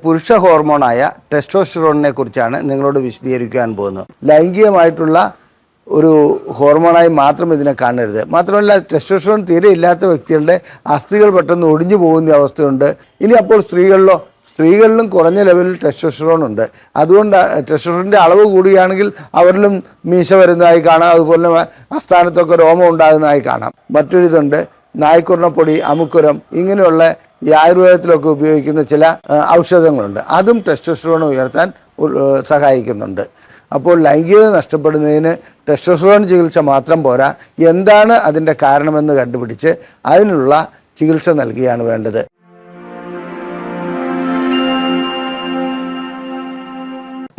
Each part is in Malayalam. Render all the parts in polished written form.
പുരുഷ ഹോർമോണായ ടെസ്റ്റോസ്റ്ററോണിനെ കുറിച്ചാണ് നിങ്ങളോട് വിശദീകരിക്കാൻ പോകുന്നത്. ലൈംഗികമായിട്ടുള്ള ഒരു ഹോർമോണായി മാത്രം ഇതിനെ കാണരുത്. മാത്രമല്ല, ടെസ്റ്റോസ്റ്ററോൺ തീരെ ഇല്ലാത്ത വ്യക്തികളുടെ അസ്ഥികൾ പെട്ടെന്ന് ഒടിഞ്ഞു പോകുന്ന അവസ്ഥയുണ്ട്. ഇനി അപ്പോൾ സ്ത്രീകളിലും കുറഞ്ഞ ലെവലിൽ ടെസ്റ്റോസ്റ്ററോൺ ഉണ്ട്. അതുകൊണ്ട് ടെസ്റ്റോസ്റ്ററോണിൻ്റെ അളവ് കൂടുകയാണെങ്കിൽ അവരിലും മീശ വരുന്നതായി കാണാം, അതുപോലെ അസ്ഥാനത്തൊക്കെ രോമം ഉണ്ടാകുന്നതായി കാണാം. മറ്റൊരിതുണ്ട്, നായ്ക്കുറണപ്പൊടി, അമുക്കുരം, ഇങ്ങനെയുള്ള ഈ ആയുർവേദത്തിലൊക്കെ ഉപയോഗിക്കുന്ന ചില ഔഷധങ്ങളുണ്ട്. അതും ടെസ്റ്റോസ്റ്ററോൺ ഉയർത്താൻ സഹായിക്കുന്നുണ്ട്. അപ്പോൾ ലൈംഗികത നഷ്ടപ്പെടുന്നതിന് ടെസ്റ്റോസ്റ്ററോൺ ചികിത്സ മാത്രം പോരാ, എന്താണ് അതിൻ്റെ കാരണമെന്ന് കണ്ടുപിടിച്ച് അതിനുള്ള ചികിത്സ നൽകുകയാണ് വേണ്ടത്.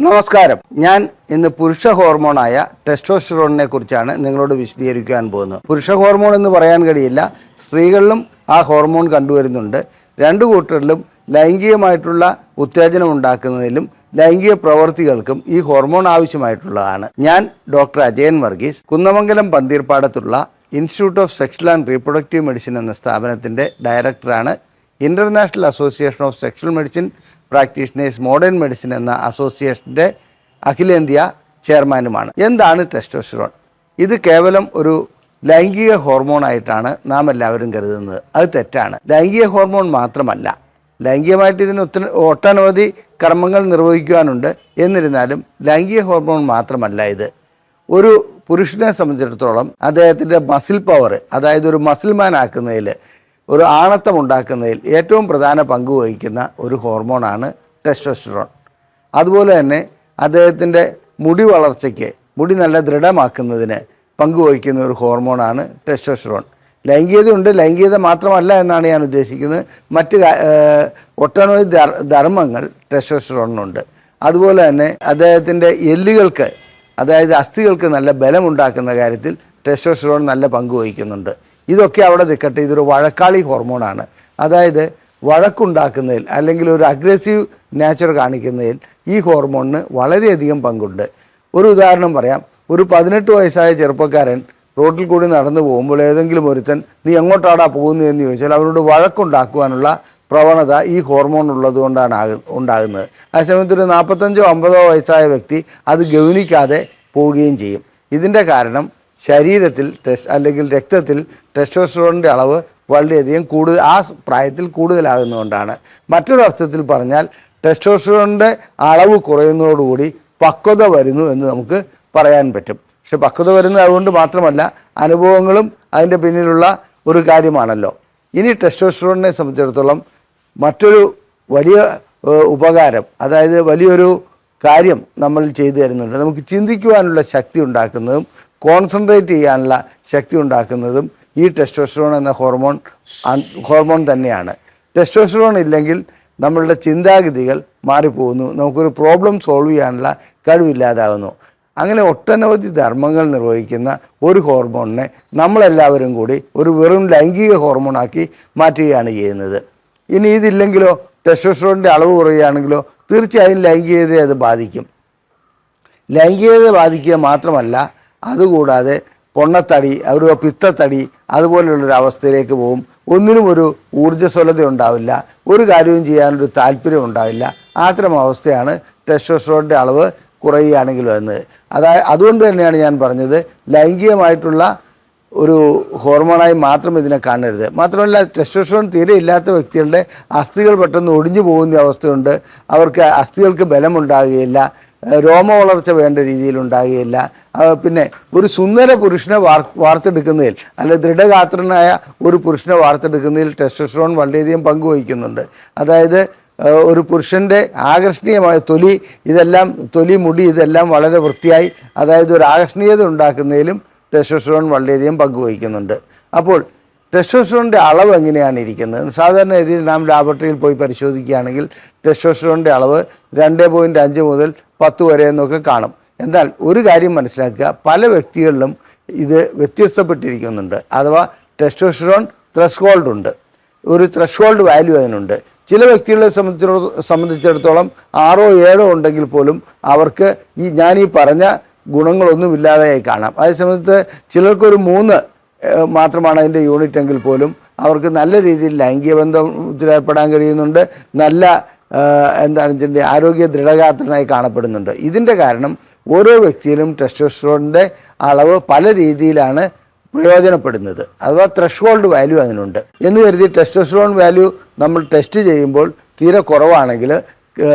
നമസ്കാരം. ഞാൻ ഇന്ന് പുരുഷ ഹോർമോണായ ടെസ്റ്റോസ്റ്ററോണിനെ കുറിച്ചാണ് നിങ്ങളോട് വിശദീകരിക്കാൻ പോകുന്നത്. പുരുഷ ഹോർമോൺ എന്ന് പറയാൻ കഴിയില്ല, സ്ത്രീകളിലും ആ ഹോർമോൺ കണ്ടുവരുന്നുണ്ട്. രണ്ടു കൂട്ടരിലും ലൈംഗികമായിട്ടുള്ള ഉത്തേജനം ഉണ്ടാക്കുന്നതിലും ലൈംഗിക പ്രവർത്തികൾക്കും ഈ ഹോർമോൺ ആവശ്യമായിട്ടുള്ളതാണ്. ഞാൻ ഡോക്ടർ അജയൻ വർഗീസ്, കുന്നമംഗലം പന്തീർപ്പാടത്തുള്ള institute of sexual and reproductive medicine എന്ന സ്ഥാപനത്തിൻ്റെ ഡയറക്ടറാണ്. International association of sexual medicine practitioners modern medicine എന്ന അസോസിയേഷൻ്റെ അഖിലേന്ത്യാ ചെയർമാനുമാണ്. എന്താണ് ടെസ്റ്റോസ്റ്ററോൺ? ഇത് കേവലം ഒരു ലൈംഗിക ഹോർമോണായിട്ടാണ് നാം എല്ലാവരും കരുതുന്നത്. അത് തെറ്റാണ്. ലൈംഗിക ഹോർമോൺ മാത്രമല്ല, ലൈംഗികമായിട്ട് ഇതിന് ഒട്ടനവധി കർമ്മങ്ങൾ നിർവഹിക്കുവാനുണ്ട്. എന്നിരുന്നാലും ലൈംഗിക ഹോർമോൺ മാത്രമല്ല ഇത്. ഒരു പുരുഷനെ സംബന്ധിച്ചിടത്തോളം അദ്ദേഹത്തിൻ്റെ മസിൽ പവർ, അതായത് ഒരു മസിൽമാൻ ആക്കുന്നതിൽ, ഒരു ആണത്തം ഉണ്ടാക്കുന്നതിൽ ഏറ്റവും പ്രധാന പങ്ക് വഹിക്കുന്ന ഒരു ഹോർമോണാണ് ടെസ്റ്റോസ്റ്ററോൺ. അതുപോലെ തന്നെ അദ്ദേഹത്തിൻ്റെ മുടി വളർച്ചയ്ക്ക്, മുടി നല്ല ദൃഢമാക്കുന്നതിന് പങ്കുവഹിക്കുന്ന ഒരു ഹോർമോണാണ് ടെസ്റ്റോസ്റ്ററോൺ. ലൈംഗികതയുണ്ട്, ലൈംഗികത മാത്രമല്ല എന്നാണ് ഞാൻ ഉദ്ദേശിക്കുന്നത്. മറ്റ് ഒട്ടനവധി ധർമ്മങ്ങൾ ടെസ്റ്റോസ്റ്ററോണിനുണ്ട്. അതുപോലെ തന്നെ അദ്ദേഹത്തിൻ്റെ എല്ലുകൾക്ക്, അതായത് അസ്ഥികൾക്ക് നല്ല ബലമുണ്ടാക്കുന്ന കാര്യത്തിൽ ടെസ്റ്റോസ്റ്ററോൺ നല്ല പങ്ക് വഹിക്കുന്നുണ്ട്. ഇതൊക്കെ അവിടെ നിൽക്കട്ടെ, ഇതൊരു വഴക്കാളി ഹോർമോണാണ്. അതായത് വഴക്കുണ്ടാക്കുന്നതിൽ അല്ലെങ്കിൽ ഒരു അഗ്രസീവ് നേച്ചർ കാണിക്കുന്നതിൽ ഈ ഹോർമോണിന് വളരെയധികം പങ്കുണ്ട്. ഒരു ഉദാഹരണം പറയാം. ഒരു 18 വയസ്സായ ചെറുപ്പക്കാരൻ റോഡിൽ കൂടി നടന്നു പോകുമ്പോൾ ഏതെങ്കിലും ഒരുത്തൻ നീ എങ്ങോട്ടാടാ പോകുന്നത് എന്ന് ചോദിച്ചാൽ അവരോട് വഴക്കുണ്ടാക്കുവാനുള്ള പ്രവണത ഈ ഹോർമോൺ ഉള്ളതുകൊണ്ടാണ് ഉണ്ടാകുന്നത്. ആ സമയത്ത് ഒരു 45 or 50 വയസ്സായ വ്യക്തി അത് ഗൗനിക്കാതെ പോവുകയും ചെയ്യും. ഇതിൻ്റെ കാരണം ശരീരത്തിൽ അല്ലെങ്കിൽ രക്തത്തിൽ ടെസ്റ്റോസ്റ്ററോണിൻ്റെ അളവ് വളരെയധികം ആ പ്രായത്തിൽ കൂടുതലാകുന്നതുകൊണ്ടാണ്. മറ്റൊരർത്ഥത്തിൽ പറഞ്ഞാൽ ടെസ്റ്റോസ്റ്ററോണിൻ്റെ അളവ് കുറയുന്നതോടുകൂടി പക്വത വരുന്നു എന്ന് നമുക്ക് പറയാൻ പറ്റും. പക്ഷെ പക്വത വരുന്നത് അതുകൊണ്ട് മാത്രമല്ല, അനുഭവങ്ങളും അതിൻ്റെ പിന്നിലുള്ള ഒരു കാര്യമാണല്ലോ. ഇനി ടെസ്റ്റോസ്റ്ററോണിനെ സംബന്ധിച്ചിടത്തോളം മറ്റൊരു വലിയ ഉപകാരം, അതായത് വലിയൊരു കാര്യം നമ്മൾ ചെയ്തു തരുന്നുണ്ട്. നമുക്ക് ചിന്തിക്കുവാനുള്ള ശക്തി ഉണ്ടാക്കുന്നതും കോൺസെൻട്രേറ്റ് ചെയ്യാനുള്ള ശക്തി ഉണ്ടാക്കുന്നതും ഈ ടെസ്റ്റോസ്റ്ററോൺ എന്ന ഹോർമോൺ തന്നെയാണ്. ടെസ്റ്റോസ്റ്ററോൺ ഇല്ലെങ്കിൽ നമ്മളുടെ ചിന്താഗതികൾ മാറിപ്പോകുന്നു, നമുക്കൊരു പ്രോബ്ലം സോൾവ് ചെയ്യാനുള്ള കഴിവില്ലാതാകുന്നു. അങ്ങനെ ഒട്ടനവധി ധർമ്മങ്ങൾ നിർവഹിക്കുന്ന ഒരു ഹോർമോണിനെ നമ്മളെല്ലാവരും കൂടി ഒരു വെറും ലൈംഗിക ഹോർമോണാക്കി മാറ്റുകയാണ് ചെയ്യുന്നത്. ഇനി ഇതില്ലെങ്കിലോ, ടെസ്റ്റോസ്റ്ററോണിൻ്റെ അളവ് കുറയുകയാണെങ്കിലോ തീർച്ചയായും ലൈംഗികതയെ അത് ബാധിക്കും. ലൈംഗികത ബാധിക്കുക മാത്രമല്ല, അതുകൂടാതെ പൊണ്ണത്തടി, ഒരു പിത്തത്തടി, അതുപോലെയുള്ളൊരു അവസ്ഥയിലേക്ക് പോകും. ഒന്നിനും ഒരു ഊർജ്ജസ്വലത ഉണ്ടാവില്ല, ഒരു കാര്യവും ചെയ്യാനൊരു താല്പര്യം ഉണ്ടാവില്ല. അത്തരം അവസ്ഥയാണ് ടെസ്റ്റോസ്റ്ററോണിൻ്റെ അളവ് കുറയുകയാണെങ്കിൽ വരുന്നത്. അതുകൊണ്ട് തന്നെയാണ് ഞാൻ പറഞ്ഞത്, ലൈംഗികമായിട്ടുള്ള ഒരു ഹോർമോണായി മാത്രം ഇതിനെ കാണരുത്. മാത്രമല്ല, ടെസ്റ്റോസ്റ്ററോൺ തീരെ ഇല്ലാത്ത വ്യക്തികളുടെ അസ്ഥികൾ പെട്ടെന്ന് ഒടിഞ്ഞു പോകുന്ന അവസ്ഥയുണ്ട്. അവർക്ക് അസ്ഥികൾക്ക് ബലമുണ്ടാകുകയില്ല, രോമ വളർച്ച വേണ്ട രീതിയിലുണ്ടാകുകയില്ല. പിന്നെ ഒരു സുന്ദര പുരുഷനെ വാർത്തെടുക്കുന്നതിൽ, അല്ലെ ദൃഢഗാത്രനായ ഒരു പുരുഷനെ വാർത്തെടുക്കുന്നതിൽ ടെസ്റ്റോസ്റ്ററോൺ വളരെയധികം പങ്കുവഹിക്കുന്നുണ്ട്. അതായത് ഒരു പുരുഷൻ്റെ ആകർഷണീയമായ തൊലി, മുടി ഇതെല്ലാം വളരെ വൃത്തിയായി, അതായത് ഒരു ആകർഷണീയത ഉണ്ടാക്കുന്നതിലും ടെസ്റ്റോസ്റ്ററോൺ വളരെയധികം പങ്കുവഹിക്കുന്നുണ്ട്. അപ്പോൾ ടെസ്റ്റോസ്റ്ററോണിൻ്റെ അളവ് എങ്ങനെയാണ് ഇരിക്കുന്നത്? സാധാരണ രീതിയിൽ നാം ലാബറട്ടറിയിൽ പോയി പരിശോധിക്കുകയാണെങ്കിൽ ടെസ്റ്റോസ്റ്ററോണിൻ്റെ അളവ് 2.5 മുതൽ 10 വരെ എന്നൊക്കെ കാണും. എന്നാൽ ഒരു കാര്യം മനസ്സിലാക്കുക, പല വ്യക്തികളിലും ഇത് വ്യത്യസ്തപ്പെട്ടിരിക്കുന്നുണ്ട്. അഥവാ ടെസ്റ്റോസ്റ്ററോൺ ത്രെഷ്ഹോൾഡ് ഉണ്ട്, ഒരു ത്രെഷ്ഹോൾഡ് വാല്യൂ അതിനുണ്ട്. ചില വ്യക്തികളെ സംബന്ധിച്ചിടത്തോളം 6 or 7 ഉണ്ടെങ്കിൽ പോലും അവർക്ക് ഞാൻ ഈ പറഞ്ഞ ഗുണങ്ങളൊന്നുമില്ലാതെയായി കാണാം. അതേസമയത്ത് ചിലർക്കൊരു 3 മാത്രമാണ് അതിൻ്റെ യൂണിറ്റ് എങ്കിൽ പോലും അവർക്ക് നല്ല രീതിയിൽ ലൈംഗിക ബന്ധത്തിൽ ഏർപ്പെടാൻ കഴിയുന്നുണ്ട്, നല്ല എന്താണ് ഇതിൻ്റെ ആരോഗ്യ ദൃഢഗാത്രനായി കാണപ്പെടുന്നുണ്ട്. ഇതിൻ്റെ കാരണം ഓരോ വ്യക്തിയിലും ടെസ്റ്റോസ്റ്ററോണിൻ്റെ അളവ് പല രീതിയിലാണ് പ്രയോജനപ്പെടുന്നത്. അഥവാ ത്രഷ്ഹോൾഡ് വാല്യൂ അതിനുണ്ട് എന്ന് കരുതി ടെസ്റ്റോസ്റ്ററോൺ വാല്യൂ നമ്മൾ ടെസ്റ്റ് ചെയ്യുമ്പോൾ തീരെ കുറവാണെങ്കിൽ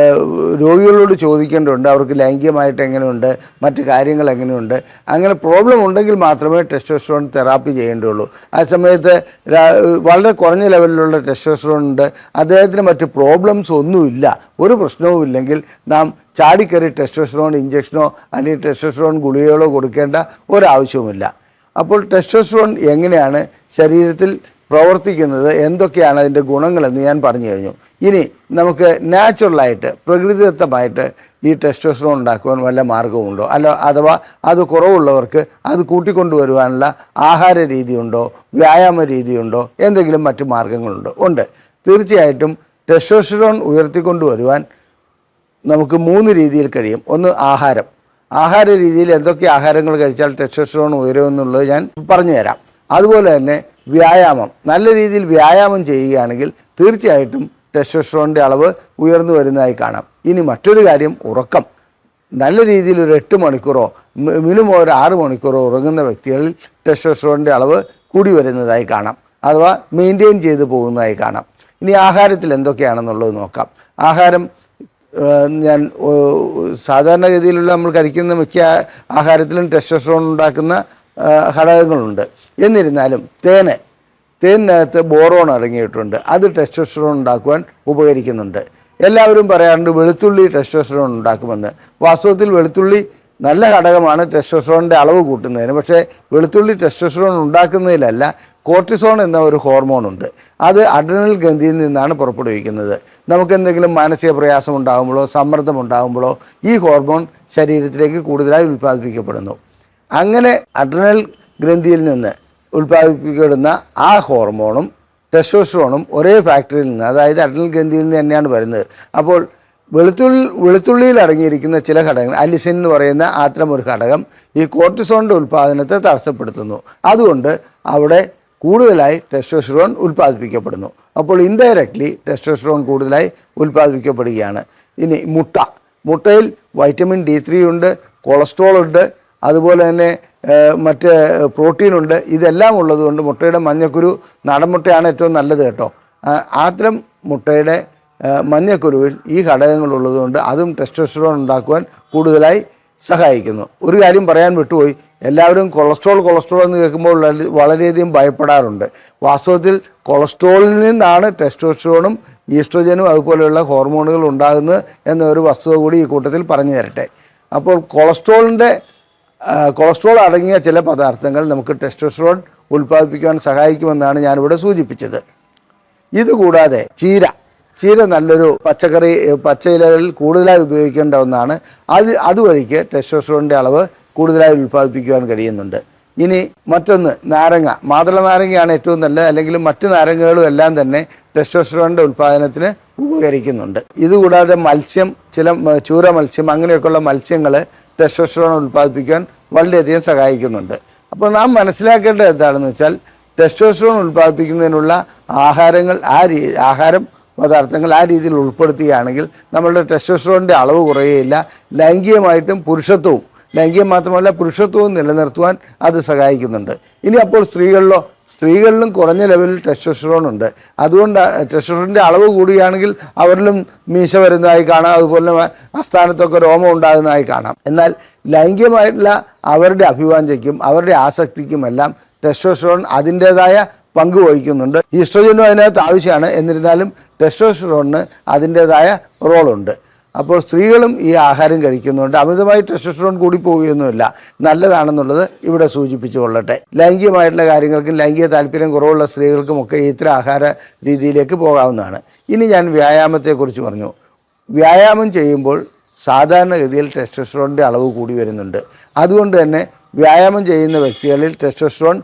രോഗികളോട് ചോദിക്കേണ്ടതുണ്ട് അവർക്ക് ലൈംഗികമായിട്ട് എങ്ങനെയുണ്ട്, മറ്റു കാര്യങ്ങൾ എങ്ങനെയുണ്ട്. അങ്ങനെ പ്രോബ്ലം ഉണ്ടെങ്കിൽ മാത്രമേ ടെസ്റ്റോസ്റ്ററോൺ തെറാപ്പി ചെയ്യേണ്ടതുള്ളൂ. ആ സമയത്ത് വളരെ കുറഞ്ഞ ലെവലിലുള്ള ടെസ്റ്റോസ്റ്ററോൺ ഉണ്ട്, അദ്ദേഹത്തിന് മറ്റ് പ്രോബ്ലംസ് ഒന്നുമില്ല, ഒരു പ്രശ്നവും ഇല്ലെങ്കിൽ നാം ചാടിക്കറി ടെസ്റ്റോസ്റ്ററോൺ ഇഞ്ചക്ഷനോ അല്ലെങ്കിൽ ടെസ്റ്റോസ്റ്ററോൺ ഗുളികകളോ കൊടുക്കേണ്ട ഒരാവശ്യവുമില്ല. അപ്പോൾ ടെസ്റ്റോസ്റ്ററോൺ എങ്ങനെയാണ് ശരീരത്തിൽ പ്രവർത്തിക്കുന്നത്, എന്തൊക്കെയാണ് അതിൻ്റെ ഗുണങ്ങളെന്ന് ഞാൻ പറഞ്ഞു കഴിഞ്ഞു. ഇനി നമുക്ക് നാച്ചുറലായിട്ട് പ്രകൃതിദത്തമായിട്ട് ഈ ടെസ്റ്റോസ്റ്ററോൺ ഉണ്ടാക്കുവാൻ വല്ല മാർഗമുണ്ടോ, അഥവാ അത് കുറവുള്ളവർക്ക് അത് കൂട്ടിക്കൊണ്ടുവരുവാനുള്ള ആഹാര രീതിയുണ്ടോ, വ്യായാമ രീതിയുണ്ടോ, എന്തെങ്കിലും മറ്റു മാർഗങ്ങളുണ്ടോ? ഉണ്ട്. തീർച്ചയായിട്ടും ടെസ്റ്റോസ്റ്ററോൺ ഉയർത്തിക്കൊണ്ടുവരുവാൻ നമുക്ക് 3 രീതിയിൽ കഴിയും. ഒന്ന് ആഹാര രീതിയിൽ എന്തൊക്കെ ആഹാരങ്ങൾ കഴിച്ചാൽ ടെസ്റ്റോസ്റ്ററോൺ ഉയരുമെന്നുള്ളത് ഞാൻ പറഞ്ഞു തരാം. അതുപോലെ തന്നെ വ്യായാമം, നല്ല രീതിയിൽ വ്യായാമം ചെയ്യുകയാണെങ്കിൽ തീർച്ചയായിട്ടും ടെസ്റ്റോസ്റ്ററോണിൻ്റെ അളവ് ഉയർന്നു വരുന്നതായി കാണാം. ഇനി മറ്റൊരു കാര്യം, ഉറക്കം. നല്ല രീതിയിൽ ഒരു 8 മണിക്കൂറോ മിനിമം ഒരു 6 മണിക്കൂറോ ഉറങ്ങുന്ന വ്യക്തികളിൽ ടെസ്റ്റോസ്റ്ററോണിൻ്റെ അളവ് കൂടി വരുന്നതായി കാണാം, അഥവാ മെയിൻറ്റെയിൻ ചെയ്ത് പോകുന്നതായി കാണാം. ഇനി ആഹാരത്തിൽ എന്തൊക്കെയാണെന്നുള്ളത് നോക്കാം. ആഹാരം ഞാൻ സാധാരണഗതിയിലുള്ള നമ്മൾ കഴിക്കുന്ന മിക്ക ആഹാരത്തിലും ടെസ്റ്റോസ്റ്ററോൺ ഉണ്ടാക്കുന്ന ഘടകങ്ങളുണ്ട്. എന്നിരുന്നാലും തേനിനകത്ത് ബോറോൺ അടങ്ങിയിട്ടുണ്ട്, അത് ടെസ്റ്റോസ്റ്ററോൺ ഉണ്ടാക്കുവാൻ ഉപകരിക്കുന്നുണ്ട്. എല്ലാവരും പറയാറുണ്ട് വെളുത്തുള്ളി ടെസ്റ്റോസ്റ്ററോൺ ഉണ്ടാക്കുമെന്ന്. വാസ്തവത്തിൽ വെളുത്തുള്ളി നല്ല ഘടകമാണ് ടെസ്റ്റോസ്റ്ററോണിൻ്റെ അളവ് കൂട്ടുന്നതിന്. പക്ഷേ വെളുത്തുള്ളി ടെസ്റ്റോസ്റ്ററോൺ ഉണ്ടാക്കുന്നതിലല്ല, കോർട്ടിസോൺ എന്ന ഒരു ഹോർമോൺ ഉണ്ട്, അത് അഡ്രിനൽ ഗ്രന്ഥിയിൽ നിന്നാണ് പുറപ്പെടുവിക്കുന്നത്. നമുക്കെന്തെങ്കിലും മാനസിക പ്രയാസം ഉണ്ടാകുമ്പോഴോ സമ്മർദ്ദം ഉണ്ടാകുമ്പോഴോ ഈ ഹോർമോൺ ശരീരത്തിലേക്ക് കൂടുതലായി ഉൽപ്പാദിപ്പിക്കപ്പെടുന്നു. അങ്ങനെ അഡ്രിനൽ ഗ്രന്ഥിയിൽ നിന്ന് ഉൽപ്പാദിപ്പിക്കപ്പെടുന്ന ആ ഹോർമോണും ടെസ്റ്റോസ്റ്ററോണും ഒരേ ഫാക്ടറിയിൽ നിന്ന്, അതായത് അഡ്രിനൽ ഗ്രന്ഥിയിൽ നിന്ന് തന്നെയാണ് വരുന്നത്. അപ്പോൾ വെളുത്തുള്ളിയിൽ അടങ്ങിയിരിക്കുന്ന ചില ഘടകങ്ങൾ, അലിസിൻ എന്ന് പറയുന്ന അത്തരം ഒരു ഘടകം ഈ കോർട്ടിസോണിൻ്റെ ഉൽപ്പാദനത്തെ തടസ്സപ്പെടുത്തുന്നു. അതുകൊണ്ട് അവിടെ കൂടുതലായി ടെസ്റ്റോസ്റ്ററോൺ ഉൽപ്പാദിപ്പിക്കപ്പെടുന്നു. അപ്പോൾ ഇൻഡയറക്ട്ലി ടെസ്റ്റോസ്റ്ററോൺ കൂടുതലായി ഉൽപ്പാദിപ്പിക്കപ്പെടുകയാണ്. ഇനി മുട്ടയിൽ വൈറ്റമിൻ D3 ഉണ്ട്, കൊളസ്ട്രോൾ ഉണ്ട്, അതുപോലെ തന്നെ മറ്റ് പ്രോട്ടീനുണ്ട്. ഇതെല്ലാം ഉള്ളതുകൊണ്ട് മുട്ടയുടെ മഞ്ഞക്കുരു, നാടൻ മുട്ടയാണ് ഏറ്റവും നല്ലത് കേട്ടോ. അത്തരം മുട്ടയുടെ മഞ്ഞക്കുരുവിൽ ഈ ഘടകങ്ങളുള്ളതുകൊണ്ട് അതും ടെസ്റ്റോസ്റ്ററോൺ ഉണ്ടാക്കുവാൻ കൂടുതലായി സഹായിക്കുന്നു. ഒരു കാര്യം പറയാൻ വിട്ടുപോയി, എല്ലാവരും കൊളസ്ട്രോൾ എന്ന് കേൾക്കുമ്പോൾ വളരെയധികം ഭയപ്പെടാറുണ്ട്. വാസ്തവത്തിൽ കൊളസ്ട്രോളിൽ നിന്നാണ് ടെസ്റ്റോസ്റ്ററോണും ഈസ്ട്രോജനും അതുപോലെയുള്ള ഹോർമോണുകൾ ഉണ്ടാകുന്നത് എന്നൊരു വസ്തുത കൂടി ഈ കൂട്ടത്തിൽ പറഞ്ഞു തരട്ടെ. അപ്പോൾ കൊളസ്ട്രോൾ അടങ്ങിയ ചില പദാർത്ഥങ്ങൾ നമുക്ക് ടെസ്റ്റോസ്റ്ററോൺ ഉൽപ്പാദിപ്പിക്കാൻ സഹായിക്കുമെന്നാണ് ഞാനിവിടെ സൂചിപ്പിച്ചത്. ഇതുകൂടാതെ ചീര നല്ലൊരു പച്ചയിലകളിൽ കൂടുതലായി ഉപയോഗിക്കേണ്ട ഒന്നാണ്. അതുവഴിക്ക് ടെസ്റ്റോസ്റ്ററോണിൻ്റെ അളവ് കൂടുതലായി ഉൽപ്പാദിപ്പിക്കുവാൻ കഴിയുന്നുണ്ട്. ഇനി മറ്റൊന്ന്, മാതള നാരങ്ങയാണ് ഏറ്റവും നല്ലത്, അല്ലെങ്കിൽ മറ്റു നാരങ്ങകളും എല്ലാം തന്നെ ടെസ്റ്റോസ്റ്ററോണിൻ്റെ ഉൽപ്പാദനത്തിന് ഉപകരിക്കുന്നുണ്ട്. ഇതുകൂടാതെ ചൂര മത്സ്യം അങ്ങനെയൊക്കെയുള്ള മത്സ്യങ്ങൾ ടെസ്റ്റോസ്റ്ററോൺ ഉൽപ്പാദിപ്പിക്കാൻ വളരെയധികം സഹായിക്കുന്നുണ്ട്. അപ്പോൾ നാം മനസ്സിലാക്കേണ്ടത് എന്താണെന്ന് വെച്ചാൽ, ടെസ്റ്റോസ്റ്ററോൺ ഉൽപ്പാദിപ്പിക്കുന്നതിനുള്ള ആഹാരം പദാർത്ഥങ്ങൾ ആ രീതിയിൽ ഉൾപ്പെടുത്തുകയാണെങ്കിൽ നമ്മളുടെ ടെസ്റ്റോസ്റ്ററോണിൻ്റെ അളവ് കുറയുകയില്ല. ലൈംഗികം മാത്രമല്ല പുരുഷത്വവും നിലനിർത്തുവാൻ അത് സഹായിക്കുന്നുണ്ട്. ഇനി അപ്പോൾ സ്ത്രീകളിലും കുറഞ്ഞ ലെവലിൽ ടെസ്റ്റോസ്റ്ററോൺ ഉണ്ട്. അതുകൊണ്ട് ടെസ്റ്റോസ്റ്ററോണിൻ്റെ അളവ് കൂടുകയാണെങ്കിൽ അവരിലും മീശ വരുന്നതായി കാണാം, അതുപോലെ ആസ്ഥാനത്തൊക്കെ രോമം ഉണ്ടാകുന്നതായി കാണാം. എന്നാൽ ലൈംഗികമായിട്ടുള്ള അവരുടെ അഭിവാഞ്ചയ്ക്കും അവരുടെ ആസക്തിക്കുമെല്ലാം ടെസ്റ്റോസ്റ്ററോൺ അതിൻ്റേതായ പങ്ക് വഹിക്കുന്നുണ്ട്. ഈസ്ട്രോജനും അതിനകത്ത് ആവശ്യമാണ്, എന്നിരുന്നാലും ടെസ്റ്റോസ്റ്ററോണിന് അതിൻ്റേതായ റോളുണ്ട്. അപ്പോൾ സ്ത്രീകളും ഈ ആഹാരം കഴിക്കുന്നുണ്ട്. അമിതമായി ടെസ്റ്റോസ്റ്ററോൺ കൂടി പോവുകയൊന്നുമില്ല, നല്ലതാണെന്നുള്ളത് ഇവിടെ സൂചിപ്പിച്ചു കൊള്ളട്ടെ. ലൈംഗികമായിട്ടുള്ള കാര്യങ്ങൾക്കും ലൈംഗിക താല്പര്യം കുറവുള്ള സ്ത്രീകൾക്കുമൊക്കെ ഇത്തരം ആഹാര രീതിയിലേക്ക് പോകാവുന്നതാണ്. ഇനി ഞാൻ വ്യായാമത്തെക്കുറിച്ച് പറഞ്ഞു. വ്യായാമം ചെയ്യുമ്പോൾ സാധാരണഗതിയിൽ ടെസ്റ്റോസ്റ്ററോണിൻ്റെ അളവ് കൂടി വരുന്നുണ്ട്. അതുകൊണ്ട് തന്നെ വ്യായാമം ചെയ്യുന്ന വ്യക്തികളിൽ ടെസ്റ്റോസ്റ്ററോൺ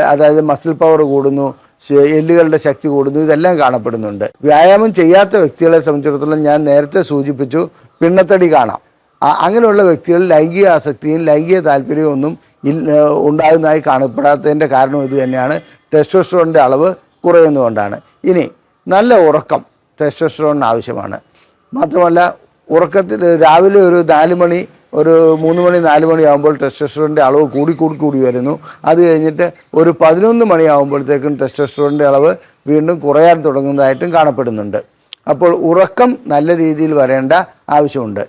അതായത് മസിൽ പവർ കൂടുന്നു, എല്ലുകളുടെ ശക്തി കൂടുന്നു, ഇതെല്ലാം കാണപ്പെടുന്നുണ്ട്. വ്യായാമം ചെയ്യാത്ത വ്യക്തികളെ സംബന്ധിച്ചിടത്തോളം ഞാൻ നേരത്തെ സൂചിപ്പിച്ചു, പിണ്ണത്തടി കാണാം. അങ്ങനെയുള്ള വ്യക്തികളിൽ ലൈംഗിക ആസക്തിയും ലൈംഗിക താല്പര്യവും ഒന്നും ഉണ്ടാകുന്നതായി കാണപ്പെടാത്തതിൻ്റെ കാരണം ഇത് തന്നെയാണ്, ടെസ്റ്റോസ്റ്ററോണിൻ്റെ അളവ് കുറയുന്നതുകൊണ്ടാണ്. ഇനി നല്ല ഉറക്കം, ടെസ്റ്റോസ്റ്ററോൺ ആവശ്യമാണ്. മാത്രമല്ല ഉറക്കത്തിൽ രാവിലെ ഒരു 4 മണി, ഒരു 3 മണി 4 മണി ആകുമ്പോൾ ടെസ്റ്റോസ്റ്ററോണിൻ്റെ അളവ് കൂടി വരുന്നു. അത് കഴിഞ്ഞിട്ട് ഒരു 11 മണിയാകുമ്പോഴത്തേക്കും ടെസ്റ്റോസ്റ്ററോണിൻ്റെ അളവ് വീണ്ടും കുറയാൻ തുടങ്ങുന്നതായിട്ടും കാണപ്പെടുന്നുണ്ട്. അപ്പോൾ ഉറക്കം നല്ല രീതിയിൽ വരേണ്ട ആവശ്യമുണ്ട്.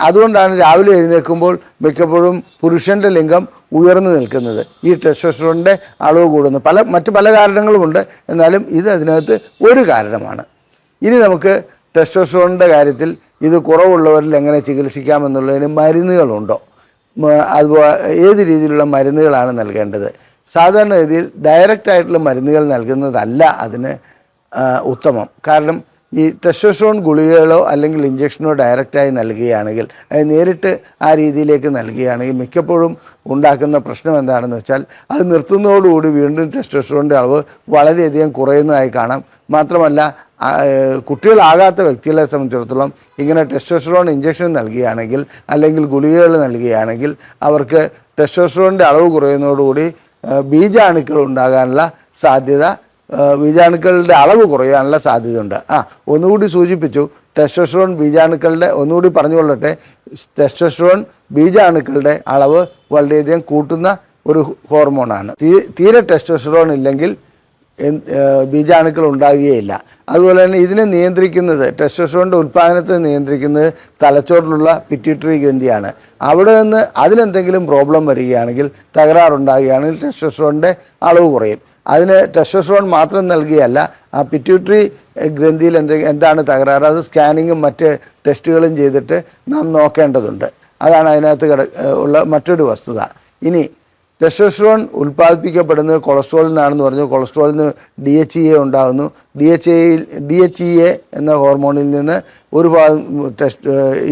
അതുകൊണ്ടാണ് രാവിലെ എഴുന്നേൽക്കുമ്പോൾ മിക്കപ്പോഴും പുരുഷൻ്റെ ലിംഗം ഉയർന്നു നിൽക്കുന്നത്, ഈ ടെസ്റ്റോസ്റ്ററോണിൻ്റെ അളവ് കൂടുന്നു. മറ്റ് പല കാരണങ്ങളുമുണ്ട്, എന്നാലും ഇത് അതിനകത്ത് ഒരു കാരണമാണ്. ഇനി നമുക്ക് ടെസ്റ്റോസ്റ്ററോണിൻ്റെ കാര്യത്തിൽ ഇത് കുറവുള്ളവരിൽ എങ്ങനെ ചികിത്സിക്കാമെന്നുള്ളതിന് മരുന്നുകളുണ്ടോ, അതുപോലെ ഏത് രീതിയിലുള്ള മരുന്നുകളാണ് നൽകേണ്ടത്? സാധാരണഗതിയിൽ ഡയറക്റ്റായിട്ടുള്ള മരുന്നുകൾ നൽകുന്നതല്ല അതിന് ഉത്തമം. കാരണം ഈ ടെസ്റ്റോസ്റ്ററോൺ ഗുളികകളോ അല്ലെങ്കിൽ ഇഞ്ചക്ഷനോ ഡയറക്റ്റായി നൽകുകയാണെങ്കിൽ, നേരിട്ട് ആ രീതിയിലേക്ക് നൽകുകയാണെങ്കിൽ മിക്കപ്പോഴും ഉണ്ടാക്കുന്ന പ്രശ്നം എന്താണെന്ന് വെച്ചാൽ അത് നിർത്തുന്നതോടുകൂടി വീണ്ടും ടെസ്റ്റോസ്റ്ററോണിൻ്റെ അളവ് വളരെയധികം കുറയുന്നതായി കാണാം. മാത്രമല്ല കുട്ടികളാകാത്ത വ്യക്തികളെ സംബന്ധിച്ചിടത്തോളം ഇങ്ങനെ ടെസ്റ്റോസ്റ്ററോൺ ഇഞ്ചക്ഷൻ നൽകുകയാണെങ്കിൽ അല്ലെങ്കിൽ ഗുളികകൾ നൽകുകയാണെങ്കിൽ അവർക്ക് ടെസ്റ്റോസ്റ്ററോണിൻ്റെ അളവ് കുറയുന്നതോടുകൂടി ബീജാണുക്കൾ ഉണ്ടാകാനുള്ള സാധ്യത, ബീജാണുക്കളുടെ അളവ് കുറയാനുള്ള സാധ്യതയുണ്ട്. ഒന്നുകൂടി സൂചിപ്പിച്ചു, ടെസ്റ്റോസ്റ്ററോൺ ബീജാണുക്കളുടെ, ഒന്നുകൂടി പറഞ്ഞുകൊള്ളട്ടെ, ടെസ്റ്റോസ്റ്ററോൺ ബീജാണുക്കളുടെ അളവ് വളരെയധികം കൂട്ടുന്ന ഒരു ഹോർമോണാണ്. തീരെ ടെസ്റ്റോസ്റ്ററോൺ ഇല്ലെങ്കിൽ ബീജാണുക്കൾ ഉണ്ടാകുകയില്ല. അതുപോലെ തന്നെ ഇതിനെ നിയന്ത്രിക്കുന്നത്, ടെസ്റ്റോസ്റ്ററോണിൻ്റെ ഉൽപ്പാദനത്തെ നിയന്ത്രിക്കുന്നത് തലച്ചോറിലുള്ള പിറ്റ്യൂട്ടറി ഗ്രന്ഥിയാണ്. അവിടെ നിന്ന് അതിലെന്തെങ്കിലും പ്രോബ്ലം വരികയാണെങ്കിൽ, തകരാറുണ്ടാകുകയാണെങ്കിൽ ടെസ്റ്റോസ്റ്ററോണിൻ്റെ അളവ് കുറയും. അതിന് ടെസ്റ്റോസ്റ്ററോൺ മാത്രം നൽകുകയല്ല, ആ പിറ്റ്യൂട്ടറി ഗ്രന്ഥിയിൽ എന്താണ് തകരാറ്, അത് സ്കാനിങ്ങും മറ്റ് ടെസ്റ്റുകളും ചെയ്തിട്ട് നാം നോക്കേണ്ടതുണ്ട്. അതാണ് അതിനകത്ത് ഉള്ള മറ്റൊരു വസ്തുത. ഇനി ടെസ്റ്റോസ്റ്ററോൺ ഉൽപ്പാദിപ്പിക്കപ്പെടുന്നത് കൊളസ്ട്രോളിൽ നിന്നാണെന്ന് പറഞ്ഞു. കൊളസ്ട്രോളിൽ നിന്ന് DHEA ഉണ്ടാകുന്നു. DHEA എന്ന ഹോർമോണിൽ നിന്ന് ഒരു ഭാഗം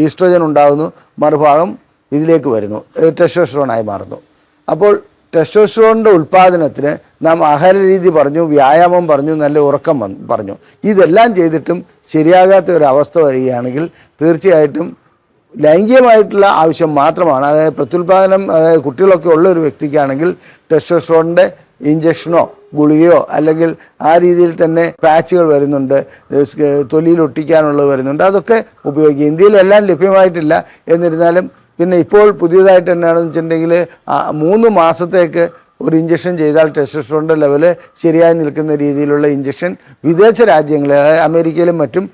ഈസ്ട്രോജൻ ഉണ്ടാകുന്നു, മറുഭാഗം ഇതിലേക്ക് വരുന്നു, ടെസ്റ്റോസ്റ്ററോണായി മാറുന്നു. അപ്പോൾ ടെസ്റ്റോസ്റ്ററോണിൻ്റെ ഉൽപ്പാദനത്തിന് നാം ആഹാര രീതി പറഞ്ഞു, വ്യായാമം പറഞ്ഞു, നല്ല ഉറക്കം പറഞ്ഞു. ഇതെല്ലാം ചെയ്തിട്ടും ശരിയാകാത്ത ഒരു അവസ്ഥ വരികയാണെങ്കിൽ തീർച്ചയായിട്ടും ലൈംഗികമായിട്ടുള്ള ആവശ്യം മാത്രമാണ്, അതായത് പ്രത്യുൽപാദനം, അതായത് കുട്ടികളൊക്കെ ഉള്ള ഒരു വ്യക്തിക്കാണെങ്കിൽ ടെസ്റ്റോസ്റ്ററോണിൻ്റെ ഇഞ്ചക്ഷനോ ഗുളികയോ അല്ലെങ്കിൽ ആ രീതിയിൽ തന്നെ പാച്ചുകൾ വരുന്നുണ്ട്, തൊലിയിൽ ഒട്ടിക്കാനുള്ളത് വരുന്നുണ്ട്, അതൊക്കെ ഉപയോഗിക്കുക. ഇന്ത്യയിലെല്ലാം ലഭ്യമായിട്ടില്ല. എന്നിരുന്നാലും പിന്നെ ഇപ്പോൾ പുതിയതായിട്ട് എന്നാണെന്ന് വെച്ചിട്ടുണ്ടെങ്കിൽ 3 മാസത്തേക്ക് ഒരു ഇഞ്ചക്ഷൻ ചെയ്താൽ ടെസ്റ്റോസ്റ്ററോണിൻ്റെ ലെവല് ശരിയായി നിൽക്കുന്ന രീതിയിലുള്ള ഇഞ്ചക്ഷൻ വിദേശ രാജ്യങ്ങളിൽ, അതായത് അമേരിക്കയിലും മറ്റും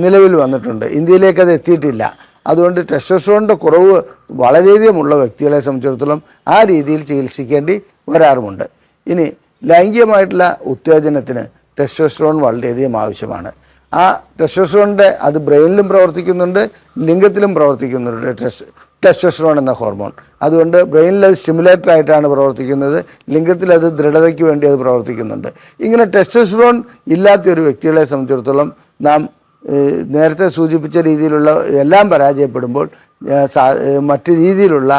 നിലവിൽ വന്നിട്ടുണ്ട്. ഇന്ത്യയിലേക്ക് അത് എത്തിയിട്ടില്ല. അതുകൊണ്ട് ടെസ്റ്റോസ്റ്ററോണിൻ്റെ കുറവ് വളരെയധികം ഉള്ള വ്യക്തികളെ സംബന്ധിച്ചിടത്തോളം ആ രീതിയിൽ ചികിത്സിക്കേണ്ടി വരാറുമുണ്ട്. ഇനി ലൈംഗികമായിട്ടുള്ള ഉത്തേജനത്തിന് ടെസ്റ്റോസ്റ്ററോൺ വളരെയധികം ആവശ്യമാണ്. ആ ടെസ്റ്റോസ്റ്ററോണിൻ്റെ അത് ബ്രെയിനിലും പ്രവർത്തിക്കുന്നുണ്ട്, ലിംഗത്തിലും പ്രവർത്തിക്കുന്നുണ്ട് ടെസ്റ്റോസ്റ്ററോൺ എന്ന ഹോർമോൺ. അതുകൊണ്ട് ബ്രെയിനിൽ അത് സ്റ്റിമുലേറ്റർ ആയിട്ടാണ് പ്രവർത്തിക്കുന്നത്, ലിംഗത്തിൽ അത് ദൃഢതയ്ക്ക് വേണ്ടി അത് പ്രവർത്തിക്കുന്നുണ്ട്. ഇങ്ങനെ ടെസ്റ്റോസ്റ്ററോൺ ഇല്ലാത്ത ഒരു വ്യക്തികളെ സംബന്ധിച്ചിടത്തോളം നാം നേരത്തെ സൂചിപ്പിച്ച രീതിയിലുള്ള എല്ലാം പരാജയപ്പെടുമ്പോൾ മറ്റു രീതിയിലുള്ള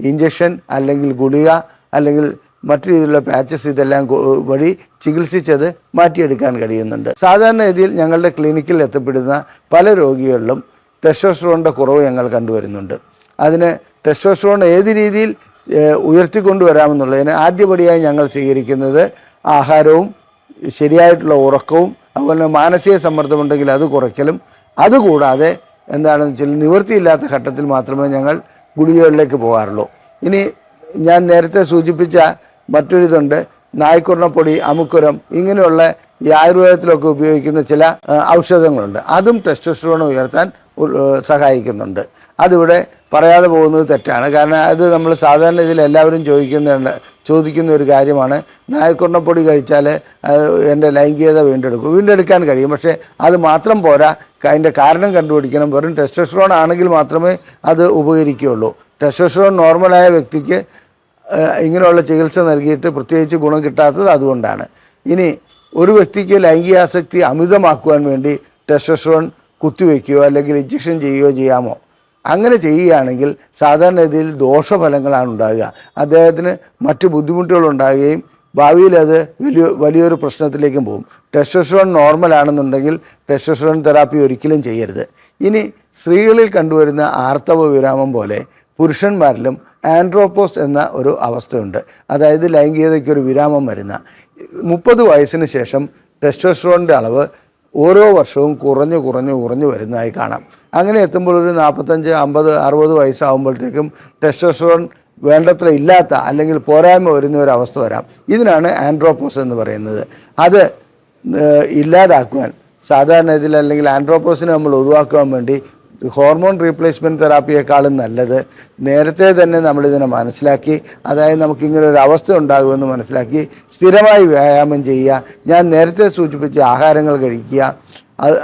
ഇഞ്ചക്ഷൻ അല്ലെങ്കിൽ ഗുളിക അല്ലെങ്കിൽ മറ്റു രീതിയിലുള്ള പാച്ചസ് ഇതെല്ലാം വഴി ചികിത്സിച്ചത് മാറ്റിയെടുക്കാൻ കഴിയുന്നുണ്ട്. സാധാരണഗതിയിൽ ഞങ്ങളുടെ ക്ലിനിക്കിൽ എത്തപ്പെടുന്ന പല രോഗികളിലും ടെസ്റ്റോസ്റ്ററോണിൻ്റെ കുറവ് ഞങ്ങൾ കണ്ടുവരുന്നുണ്ട്. അതിന് ടെസ്റ്റോസ്റ്ററോൺ ഏത് രീതിയിൽ ഉയർത്തിക്കൊണ്ടുവരാമെന്നുള്ളതിന് ആദ്യപടിയായി ഞങ്ങൾ സ്വീകരിക്കുന്നത് ആഹാരവും ശരിയായിട്ടുള്ള ഉറക്കവും അതുപോലെ മാനസിക സമ്മർദ്ദമുണ്ടെങ്കിൽ അത് കുറയ്ക്കലും, അതുകൂടാതെ എന്താണെന്ന് വെച്ചാൽ നിവൃത്തിയില്ലാത്ത ഘട്ടത്തിൽ മാത്രമേ ഞങ്ങൾ ഗുളികകളിലേക്ക് പോകാറുള്ളൂ. ഇനി ഞാൻ നേരത്തെ സൂചിപ്പിച്ച മറ്റൊരിതുണ്ട്, നായ്ക്കുറണപ്പൊടി, അമുക്കുരം, ഇങ്ങനെയുള്ള ഈ ആയുർവേദത്തിലൊക്കെ ഉപയോഗിക്കുന്ന ചില ഔഷധങ്ങളുണ്ട്. അതും ടെസ്റ്റോസ്റ്ററോൺ ഉയർത്താൻ സഹായിക്കുന്നുണ്ട്. അതിവിടെ പറയാതെ പോകുന്നത് തെറ്റാണ്. കാരണം അത് നമ്മൾ സാധാരണ ഇതിൽ എല്ലാവരും ചോദിക്കുന്ന ഒരു കാര്യമാണ്. നായ്ക്കുറണപ്പൊടി കഴിച്ചാൽ എൻ്റെ ലൈംഗികത വീണ്ടെടുക്കാൻ കഴിയും. പക്ഷേ അത് മാത്രം പോരാ, അതിൻ്റെ കാരണം കണ്ടുപിടിക്കണം. വെറും ടെസ്റ്റോസ്റ്ററോൺ ആണെങ്കിൽ മാത്രമേ അത് ഉപകരിക്കുകയുള്ളൂ. ടെസ്റ്റോസ്റ്ററോൺ നോർമലായ വ്യക്തിക്ക് ഇങ്ങനെയുള്ള ചികിത്സ നൽകിയിട്ട് പ്രത്യേകിച്ച് ഗുണം കിട്ടാത്തത് അതുകൊണ്ടാണ്. ഇനി ഒരു വ്യക്തിക്ക് ലൈംഗികാസക്തി അമിതമാക്കുവാൻ വേണ്ടി ടെസ്റ്റോസ്റ്ററോൺ കുത്തിവെക്കുകയോ അല്ലെങ്കിൽ ഇഞ്ചക്ഷൻ ചെയ്യുകയോ ചെയ്യാമോ? അങ്ങനെ ചെയ്യുകയാണെങ്കിൽ സാധാരണഗതിയിൽ ദോഷഫലങ്ങളാണ് ഉണ്ടാകുക. അദ്ദേഹത്തിന് മറ്റ് ബുദ്ധിമുട്ടുകളുണ്ടാകുകയും ഭാവിയിൽ അത് വലിയൊരു പ്രശ്നത്തിലേക്കും പോകും. ടെസ്റ്റോസ്റ്ററോൺ നോർമലാണെന്നുണ്ടെങ്കിൽ ടെസ്റ്റോസ്റ്ററോൺ തെറാപ്പി ഒരിക്കലും ചെയ്യരുത്. ഇനി സ്ത്രീകളിൽ കണ്ടുവരുന്ന ആർത്തവ വിരാമം പോലെ പുരുഷന്മാരിലും ആൻഡ്രോപ്പോസ് എന്ന ഒരു അവസ്ഥയുണ്ട്. അതായത് ലൈംഗികതയ്ക്കൊരു വിരാമം വരുന്ന 30 വയസ്സിന് ശേഷം ടെസ്റ്റോസ്റ്ററോണിൻ്റെ അളവ് ഓരോ വർഷവും കുറഞ്ഞു വരുന്നതായി കാണാം. അങ്ങനെ എത്തുമ്പോൾ ഒരു 45, 50, 60 വയസ്സാകുമ്പോഴത്തേക്കും ടെസ്റ്റോസ്റ്ററോൺ വേണ്ടത്ര ഇല്ലാത്ത അല്ലെങ്കിൽ പോരായ്മ വരുന്ന ഒരു അവസ്ഥ വരാം. ഇതിനാണ് ആൻഡ്രോപ്പോസ് എന്ന് പറയുന്നത്. അത് ഇല്ലാതാക്കുവാൻ സാധാരണ ഇതിൽ അല്ലെങ്കിൽ ആൻഡ്രോപ്പോസിനെ നമ്മൾ ഒഴിവാക്കുവാൻ വേണ്ടി ഹോർമോൺ റീപ്ലേസ്മെൻറ്റ് തെറാപ്പിയേക്കാളും നല്ലത് നേരത്തെ തന്നെ നമ്മളിതിനെ മനസ്സിലാക്കി, അതായത് നമുക്കിങ്ങനെ ഒരു അവസ്ഥ ഉണ്ടാകുമെന്ന് മനസ്സിലാക്കി സ്ഥിരമായി വ്യായാമം ചെയ്യുക, ഞാൻ നേരത്തെ സൂചിപ്പിച്ച ആഹാരങ്ങൾ കഴിക്കുക,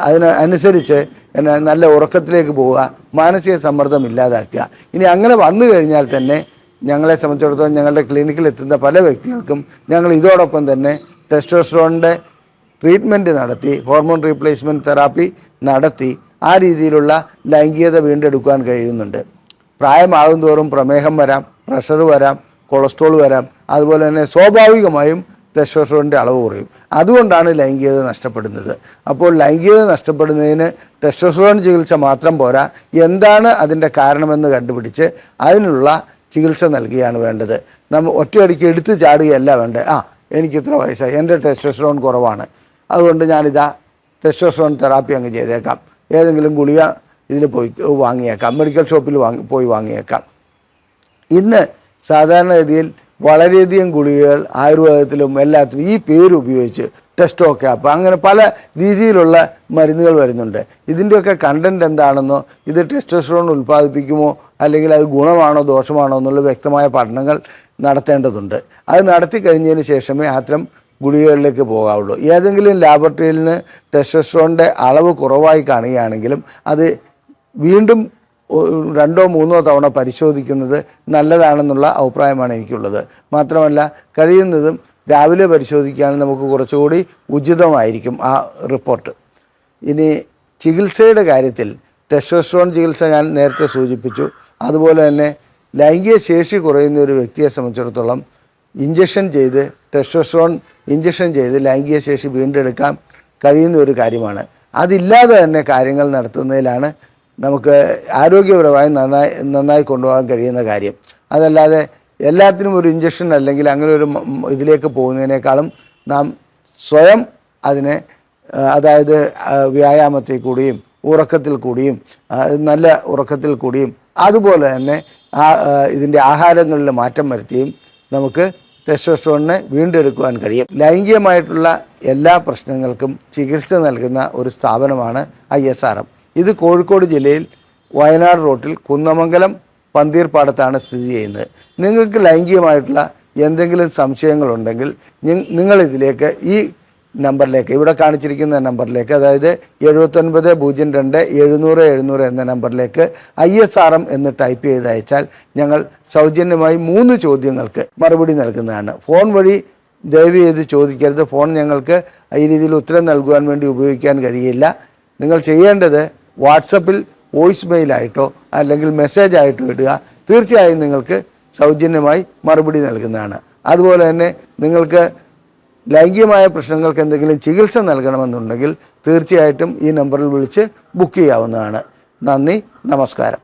അതിനനുസരിച്ച് നല്ല ഉറക്കത്തിലേക്ക് പോവുക, മാനസിക സമ്മർദ്ദം ഇല്ലാതാക്കുക. ഇനി അങ്ങനെ വന്നു കഴിഞ്ഞാൽ തന്നെ ഞങ്ങളെ സംബന്ധിച്ചിടത്തോളം ഞങ്ങളുടെ ക്ലിനിക്കിൽ എത്തുന്ന പല വ്യക്തികൾക്കും ഞങ്ങൾ ഇതോടൊപ്പം തന്നെ ടെസ്റ്റോസ്റ്ററോണിൻ്റെ ട്രീറ്റ്മെൻറ്റ് നടത്തി, ഹോർമോൺ റീപ്ലേസ്മെൻറ്റ് തെറാപ്പി നടത്തി ആ രീതിയിലുള്ള ലൈംഗികത വീണ്ടെടുക്കാൻ കഴിയുന്നുണ്ട്. പ്രായമാകും തോറും പ്രമേഹം വരാം, പ്രഷർ വരാം, കൊളസ്ട്രോൾ വരാം, അതുപോലെ തന്നെ സ്വാഭാവികമായും ടെസ്റ്റോസ്റ്ററോണിൻ്റെ അളവ് കുറയും. അതുകൊണ്ടാണ് ലൈംഗികത നഷ്ടപ്പെടുന്നത്. അപ്പോൾ ലൈംഗികത നഷ്ടപ്പെടുന്നതിന് ടെസ്റ്റോസ്റ്ററോൺ ചികിത്സ മാത്രം പോരാ, എന്താണ് അതിൻ്റെ കാരണമെന്ന് കണ്ടുപിടിച്ച് അതിനുള്ള ചികിത്സ നൽകുകയാണ് വേണ്ടത്. നമ്മൾ ഒറ്റയടിക്ക് എടുത്ത് ചാടുകയല്ല വേണ്ടത്. എനിക്ക് ഇത്ര വയസ്സായി, എൻ്റെ ടെസ്റ്റോസ്റ്ററോൺ കുറവാണ്, അതുകൊണ്ട് ഞാനിതാ ടെസ്റ്റോസ്റ്ററോൺ തെറാപ്പി അങ്ങ് ചെയ്തേക്കാം, ഏതെങ്കിലും ഗുളിക ഇതിൽ പോയി വാങ്ങിയേക്കാം, മെഡിക്കൽ ഷോപ്പിൽ പോയി വാങ്ങിയേക്കാം. ഇന്ന് സാധാരണഗതിയിൽ വളരെയധികം ഗുളികകൾ ആയുർവേദത്തിലും എല്ലാത്തിലും ഈ പേര് ഉപയോഗിച്ച് ടെസ്റ്റോ ക്യാപ്പ് അങ്ങനെ പല രീതിയിലുള്ള മരുന്നുകൾ വരുന്നുണ്ട്. ഇതിൻ്റെയൊക്കെ കണ്ടൻറ്റ് എന്താണെന്നോ ഇത് ടെസ്റ്റോസ്റ്ററോൺ ഉൽപ്പാദിപ്പിക്കുമോ അല്ലെങ്കിൽ അത് ഗുണമാണോ ദോഷമാണോ എന്നുള്ള വ്യക്തമായ പഠനങ്ങൾ നടത്തേണ്ടതുണ്ട്. അത് നടത്തി കഴിഞ്ഞതിന് ശേഷമേ അത്തരം ഗുളികകളിലേക്ക് പോകാവുള്ളൂ. ഏതെങ്കിലും ലാബറട്ടറിയിൽ നിന്ന് ടെസ്റ്റോസ്റ്ററോണിൻ്റെ അളവ് കുറവായി കാണുകയാണെങ്കിലും അത് വീണ്ടും 2 or 3 തവണ പരിശോധിക്കുന്നത് നല്ലതാണെന്നുള്ള അഭിപ്രായമാണ് എനിക്കുള്ളത്. മാത്രമല്ല കഴിയുന്നതും രാവിലെ പരിശോധിക്കുകയാണെങ്കിൽ നമുക്ക് കുറച്ചുകൂടി ഉചിതമായിരിക്കും ആ റിപ്പോർട്ട്. ഇനി ചികിത്സയുടെ കാര്യത്തിൽ ടെസ്റ്റോസ്റ്ററോൺ ചികിത്സ ഞാൻ നേരത്തെ സൂചിപ്പിച്ചു. അതുപോലെ തന്നെ ലൈംഗിക ശേഷി കുറയുന്ന ഒരു വ്യക്തിയെ സംബന്ധിച്ചിടത്തോളം ടെസ്റ്റോസ്റ്ററോൺ ഇഞ്ചക്ഷൻ ചെയ്ത് ലൈംഗിക ശേഷി വീണ്ടെടുക്കാൻ കഴിയുന്ന ഒരു കാര്യമാണ്. അതില്ലാതെ തന്നെ കാര്യങ്ങൾ നടത്തുന്നതിലാണ് നമുക്ക് ആരോഗ്യപരമായി നന്നായി കൊണ്ടുപോകാൻ കഴിയുന്ന കാര്യം. അതല്ലാതെ എല്ലാത്തിനും ഒരു ഇഞ്ചക്ഷൻ അല്ലെങ്കിൽ അങ്ങനെ ഒരു ഇതിലേക്ക് പോകുന്നതിനേക്കാളും നാം സ്വയം അതിനെ, അതായത് വ്യായാമത്തിൽ കൂടിയും ഉറക്കത്തിൽ കൂടിയും നല്ല ഉറക്കത്തിൽ കൂടിയും അതുപോലെ തന്നെ ഇതിൻ്റെ ആഹാരങ്ങളിൽ മാറ്റം വരുത്തിയും നമുക്ക് ടെസ്റ്റോസ്റ്ററോണിനെ വീണ്ടെടുക്കുവാൻ കഴിയും. ലൈംഗികമായിട്ടുള്ള എല്ലാ പ്രശ്നങ്ങൾക്കും ചികിത്സ നൽകുന്ന ഒരു സ്ഥാപനമാണ് ISRM. ഇത് കോഴിക്കോട് ജില്ലയിൽ വയനാട് റോട്ടിൽ കുന്നമംഗലം പന്തീർപ്പാടത്താണ് സ്ഥിതി ചെയ്യുന്നത്. നിങ്ങൾക്ക് ലൈംഗികമായിട്ടുള്ള എന്തെങ്കിലും സംശയങ്ങളുണ്ടെങ്കിൽ നിങ്ങളിതിലേക്ക് ഈ നമ്പറിലേക്ക്, ഇവിടെ കാണിച്ചിരിക്കുന്ന നമ്പറിലേക്ക്, അതായത് 7902 എന്ന നമ്പറിലേക്ക് ISRM എന്ന് ടൈപ്പ് ചെയ്ത് അയച്ചാൽ ഞങ്ങൾ സൗജന്യമായി 3 ചോദ്യങ്ങൾക്ക് മറുപടി നൽകുന്നതാണ്. ഫോൺ വഴി ദയവ് ചെയ്ത് ചോദിക്കരുത്. ഫോൺ ഞങ്ങൾക്ക് ഈ രീതിയിൽ ഉത്തരം നൽകുവാൻ വേണ്ടി ഉപയോഗിക്കാൻ കഴിയില്ല. നിങ്ങൾ ചെയ്യേണ്ടത് വാട്സപ്പിൽ വോയിസ് മെയിലായിട്ടോ അല്ലെങ്കിൽ മെസ്സേജായിട്ടോ ഇടുക. തീർച്ചയായും നിങ്ങൾക്ക് സൗജന്യമായി മറുപടി നൽകുന്നതാണ്. അതുപോലെ തന്നെ നിങ്ങൾക്ക് ലൈംഗികമായ പ്രശ്നങ്ങൾക്ക് എന്തെങ്കിലും ചികിത്സ നൽകണമെന്നുണ്ടെങ്കിൽ തീർച്ചയായിട്ടും ഈ നമ്പറിൽ വിളിച്ച് ബുക്ക് ചെയ്യാവുന്നതാണ്. നന്ദി, നമസ്കാരം.